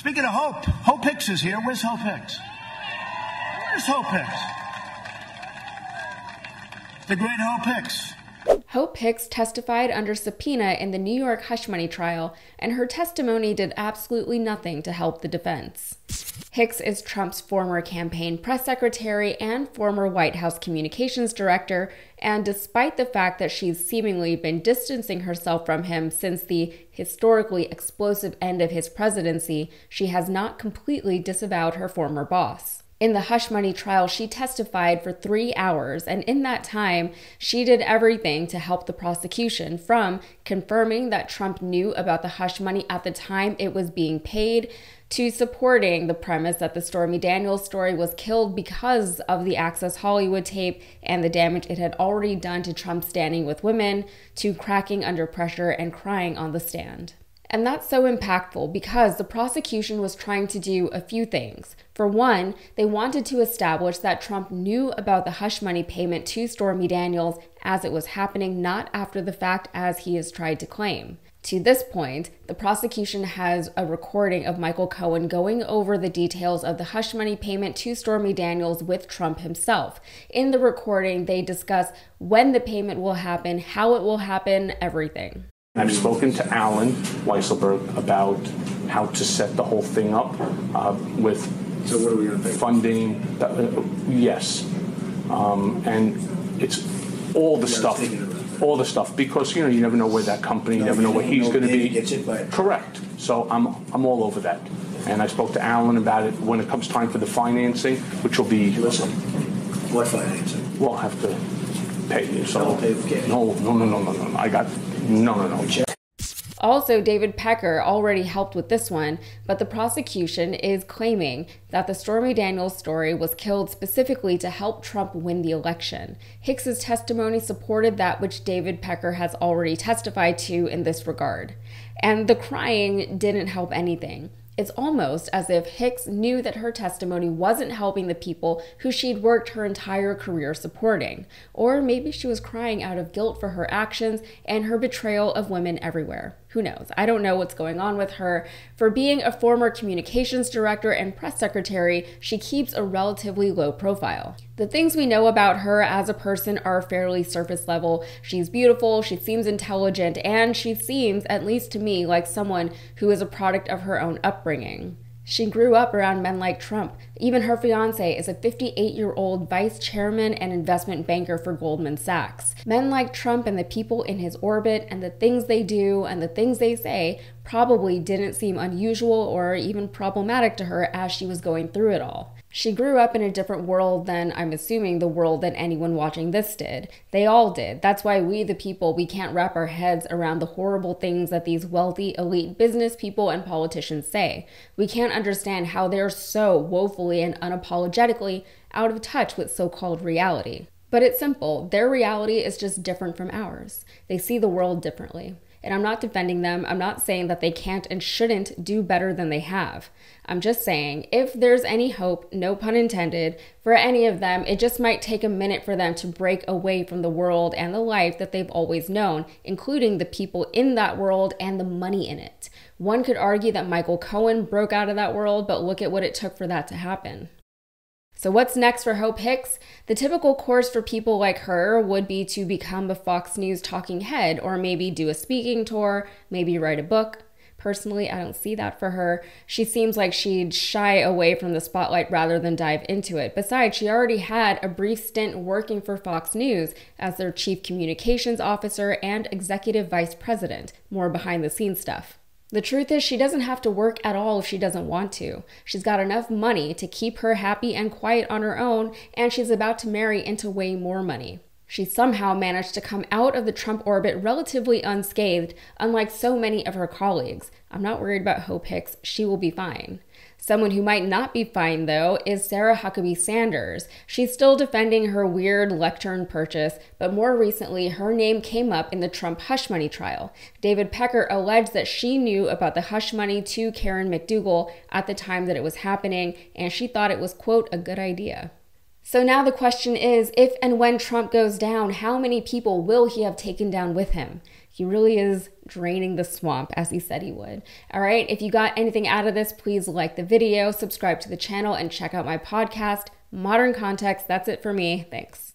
Speaking of Hope, Hope Hicks is here. Where's Hope Hicks? Where's Hope Hicks? The great Hope Hicks. Hope Hicks testified under subpoena in the New York hush money trial, and her testimony did absolutely nothing to help the defense. Hicks is Trump's former campaign press secretary and former White House communications director, and despite the fact that she's seemingly been distancing herself from him since the historically explosive end of his presidency, she has not completely disavowed her former boss. In the hush money trial, she testified for 3 hours, and in that time, she did everything to help the prosecution, from confirming that Trump knew about the hush money at the time it was being paid, to supporting the premise that the Stormy Daniels story was killed because of the Access Hollywood tape and the damage it had already done to Trump's standing with women, to cracking under pressure and crying on the stand. And that's so impactful because the prosecution was trying to do a few things. For one, they wanted to establish that Trump knew about the hush money payment to Stormy Daniels as it was happening, not after the fact as he has tried to claim. To this point, the prosecution has a recording of Michael Cohen going over the details of the hush money payment to Stormy Daniels with Trump himself. In the recording, they discuss when the payment will happen, how it will happen, everything. I've spoken to Alan Weisselberg about how to set the whole thing up with So what are we going to pay? Funding. Yes. And it's all the stuff, because you never know where that company, you never know where he's going to be. Correct. So I'm all over that. And I spoke to Alan about it when it comes time for the financing, which will be. Listen, what financing? We'll have to pay you. So I'll pay for cash. No. I got no. Also, David Pecker already helped with this one, but the prosecution is claiming that the Stormy Daniels story was killed specifically to help Trump win the election. Hicks's testimony supported that which David Pecker has already testified to in this regard. And the crying didn't help anything. It's almost as if Hicks knew that her testimony wasn't helping the people who she'd worked her entire career supporting. Or maybe she was crying out of guilt for her actions and her betrayal of women everywhere. Who knows? I don't know what's going on with her. For being a former communications director and press secretary, she keeps a relatively low profile. The things we know about her as a person are fairly surface level. She's beautiful, she seems intelligent, and she seems, at least to me, like someone who is a product of her own upbringing. She grew up around men like Trump. Even her fiancé is a 58-year-old vice chairman and investment banker for Goldman Sachs. Men like Trump and the people in his orbit and the things they do and the things they say probably didn't seem unusual or even problematic to her as she was going through it all. She grew up in a different world than, I'm assuming, the world that anyone watching this did. They all did. That's why we, the people, we can't wrap our heads around the horrible things that these wealthy, elite business people and politicians say. We can't understand how they're so woefully and unapologetically out of touch with so-called reality. But it's simple. Their reality is just different from ours. They see the world differently. And I'm not defending them. I'm not saying that they can't and shouldn't do better than they have. I'm just saying, if there's any hope, no pun intended, for any of them, it just might take a minute for them to break away from the world and the life that they've always known, including the people in that world and the money in it. One could argue that Michael Cohen broke out of that world, but look at what it took for that to happen. So what's next for Hope Hicks? The typical course for people like her would be to become a Fox News talking head, or maybe do a speaking tour, maybe write a book. Personally, I don't see that for her. She seems like she'd shy away from the spotlight rather than dive into it. Besides, she already had a brief stint working for Fox News as their chief communications officer and executive vice president, more behind the scenes stuff. The truth is, she doesn't have to work at all if she doesn't want to. She's got enough money to keep her happy and quiet on her own, and she's about to marry into way more money. She somehow managed to come out of the Trump orbit relatively unscathed, unlike so many of her colleagues. I'm not worried about Hope Hicks. She will be fine. Someone who might not be fine, though, is Sarah Huckabee Sanders. She's still defending her weird lectern purchase, but more recently, her name came up in the Trump hush money trial. David Pecker alleged that she knew about the hush money to Karen McDougal at the time that it was happening, and she thought it was, quote, a good idea. So now the question is, if and when Trump goes down, how many people will he have taken down with him? He really is draining the swamp, as he said he would. All right, if you got anything out of this, please like the video, subscribe to the channel, and check out my podcast, Modern Context. That's it for me. Thanks.